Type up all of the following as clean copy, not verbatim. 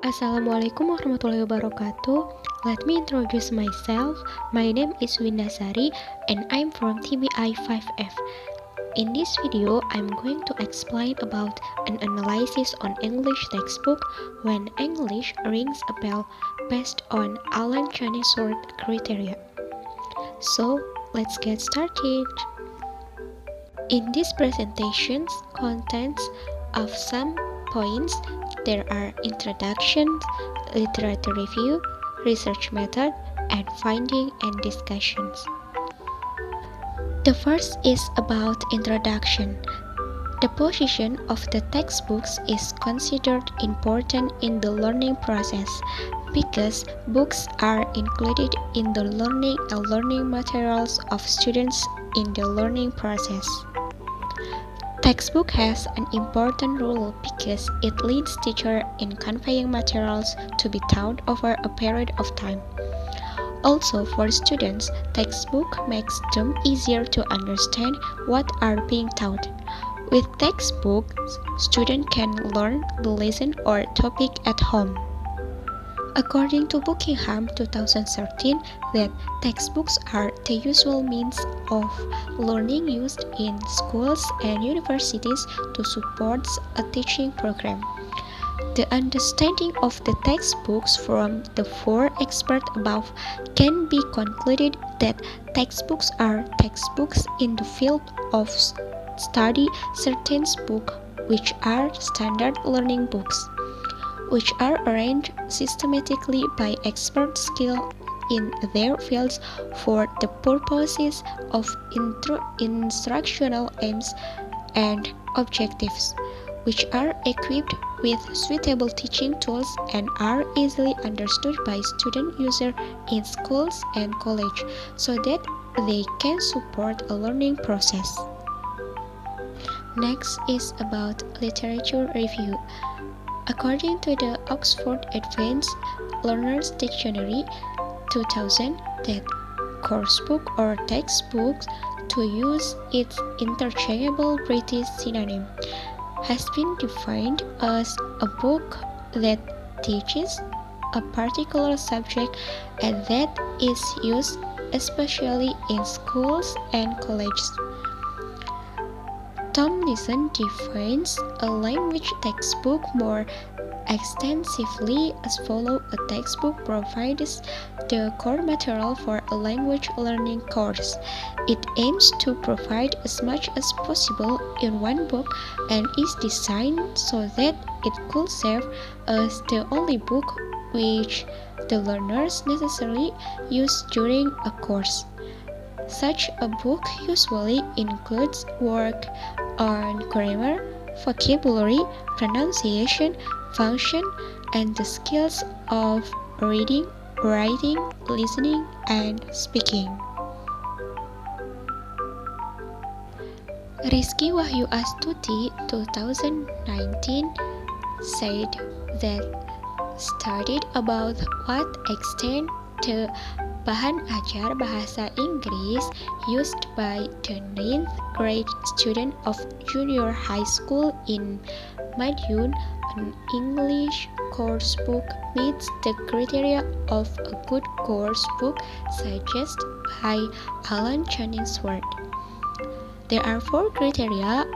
Assalamualaikum warahmatullahi wabarakatuh. Let me introduce myself. My name is Windasari and I'm from TBI 5F. In this video, I'm going to explain about an analysis on English textbook when English rings a bell based on Cunningsworth criteria. So, let's get started. In this presentation contains of some points. There are introductions, literature review, research method, and finding and discussions. The first is about introduction. The position of the textbooks is considered important in the learning process because books are included in the learning and learning materials of students in the learning process. Textbook has an important role because it leads teacher in conveying materials to be taught over a period of time. Also for students, textbook makes them easier to understand what are being taught. With textbooks, students can learn the lesson or topic at home. According to Buckingham 2013, that textbooks are the usual means of learning used in schools and universities to support a teaching program. The understanding of the textbooks from the four experts above can be concluded that textbooks are textbooks in the field of study, certain books which are standard learning books, which are arranged systematically by expert skill in their fields for the purposes of instructional aims and objectives, which are equipped with suitable teaching tools and are easily understood by student users in schools and college, so that they can support a learning process. Next is about literature review. According to the Oxford Advanced Learner's Dictionary 2000, that coursebook or textbook, to use its interchangeable British synonym, has been defined as a book that teaches a particular subject and that is used especially in schools and colleges. Tomlinson defines a language textbook more extensively as follows: a textbook provides the core material for a language learning course. It aims to provide as much as possible in one book and is designed so that it could serve as the only book which the learners necessarily use during a course. Such a book usually includes work on grammar, vocabulary, pronunciation, function, and the skills of reading, writing, listening, and speaking. Rizky Wahyu Astuti 2019 said that studied about what extent the bahan ajar bahasa Inggris used by the 9th grade student of junior high school in Madiun, an English course book meets the criteria of a good course book suggested by Cunningsworth. There are four criteria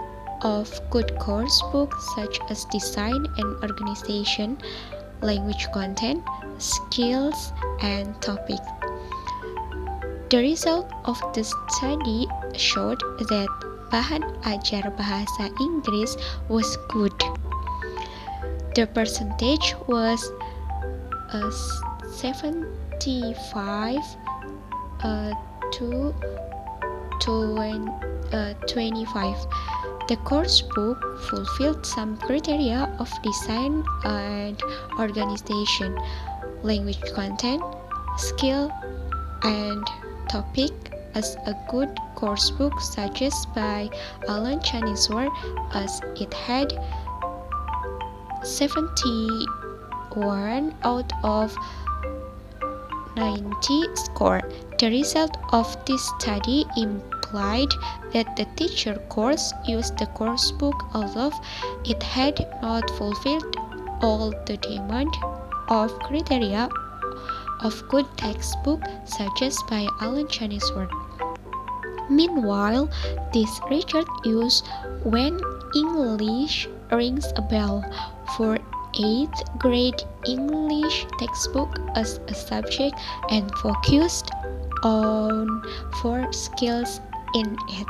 of good course book, such as design and organization, language content, skills, and topic. The result of the study showed that bahan ajar bahasa Inggris was good. The percentage was 75 to 25. The course book fulfilled some criteria of design and organization, language content, skill, and topic as a good course book suggested by Cunningsworth, as it had 71 out of 90 score. The result of this study implied that the teacher course used the course book although it had not fulfilled all the demand of criteria of good textbook suggested by Cunningsworth. Meanwhile, this research used when English rings a bell for 8th grade English textbook as a subject and focused on 4 skills in it.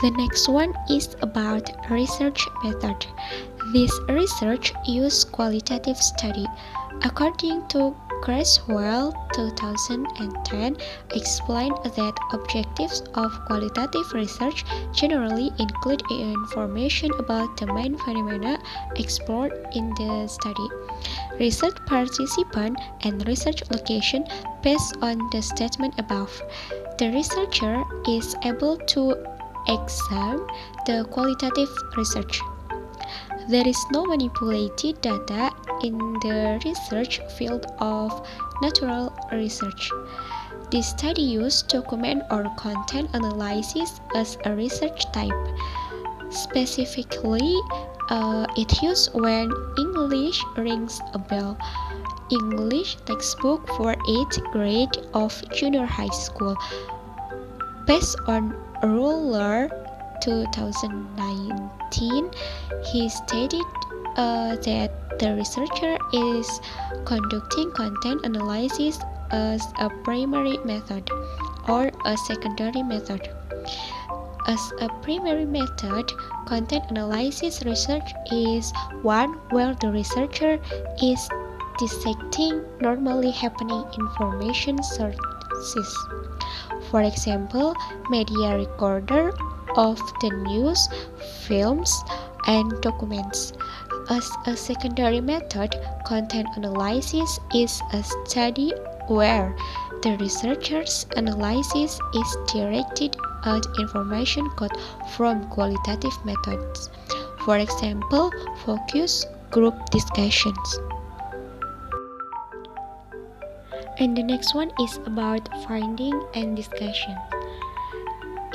The next one is about research method. This research uses qualitative study. According to Cunningsworth 2010 explained that objectives of qualitative research generally include information about the main phenomena explored in the study, research participant, and research location. Based on the statement above, the researcher is able to examine the qualitative research. There is no manipulated data in the research field of natural research. This study uses document or content analysis as a research type. Specifically, it used when English rings a bell. English textbook for 8th grade of junior high school. Based on Ruler 2019, he stated that the researcher is conducting content analysis as a primary method or a secondary method. As a primary method, content analysis research is one where the researcher is dissecting normally happening information sources. For example, media recorder of the news, films, and documents. As a secondary method, content analysis is a study where the researcher's analysis is directed at information got from qualitative methods. For example, focus group discussions. And the next one is about finding and discussion.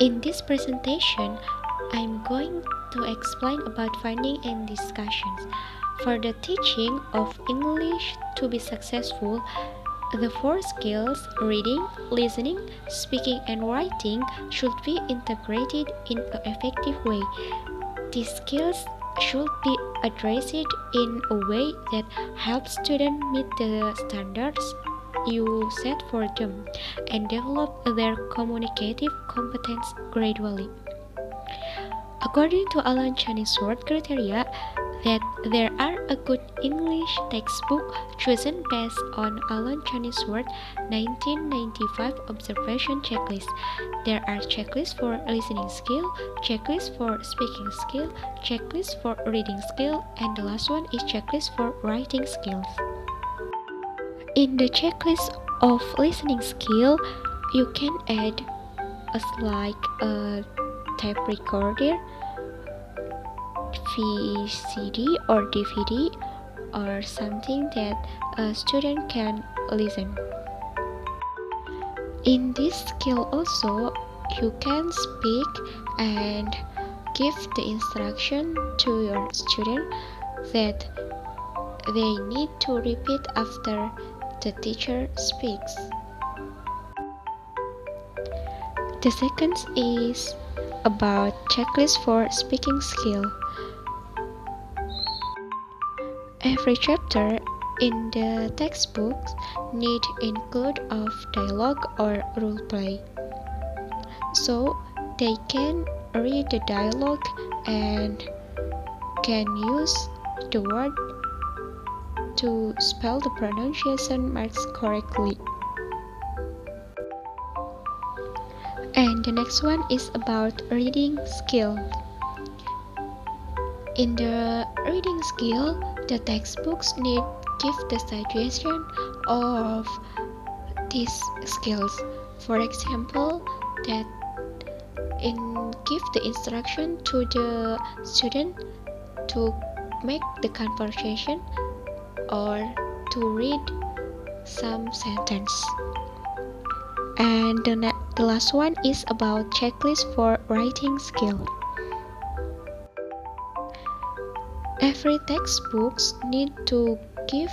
In this presentation, I'm going to explain about finding and discussions. For the teaching of English to be successful, the 4 skills, reading, listening, speaking, and writing, should be integrated in an effective way. These skills should be addressed in a way that helps students meet the standards you set for them and develop their communicative competence gradually. According to Cunningsworth criteria, that there are a good English textbook chosen based on Cunningsworth 1995 observation checklist. There are checklists for listening skill, checklists for speaking skill, checklists for reading skill, and the last one is checklist for writing skills. In the checklist of listening skill, you can add like a tape recorder, VCD or DVD, or something that a student can listen. In this skill also, you can speak and give the instruction to your student that they need to repeat after the teacher speaks. The second is about checklist for speaking skill. Every chapter in the textbook need include of dialogue or role play, so they can read the dialogue and can use the word to spell the pronunciation marks correctly. And the next one is about reading skill. In the reading skill, the textbooks need give the suggestion of these skills. For example, that give the instruction to the student to make the conversation or to read some sentence. And the last one is about checklist for writing skill. Every textbooks need to give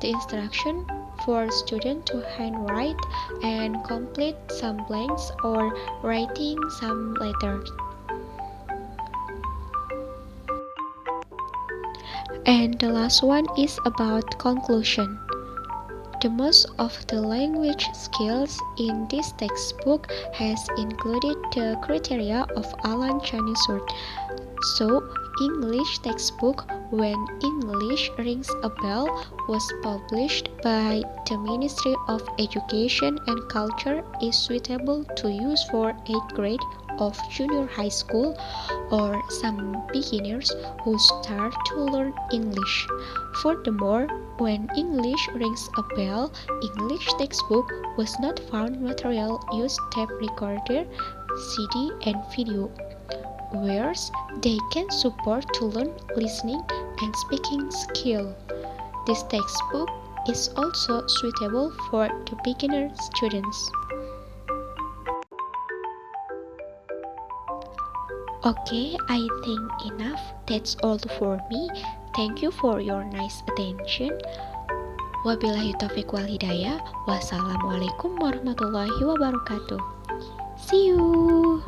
the instruction for students to handwrite and complete some blanks or writing some letters. And the last one is about conclusion. The most of the language skills in this textbook has included the criteria of Alan Cunningsworth. So, English textbook When English Rings a Bell was published by the Ministry of Education and Culture is suitable to use for 8th grade of junior high school or some beginners who start to learn English. Furthermore, When English Rings a Bell English textbook was not found material use tape recorder, CD and video, whereas they can support to learn listening and speaking skill. This textbook is also suitable for the beginner students. Okay, I think enough. That's all for me. Thank you for your nice attention. Wabillahi taufiq wal hidayah. Wassalamualaikum warahmatullahi wabarakatuh. See you.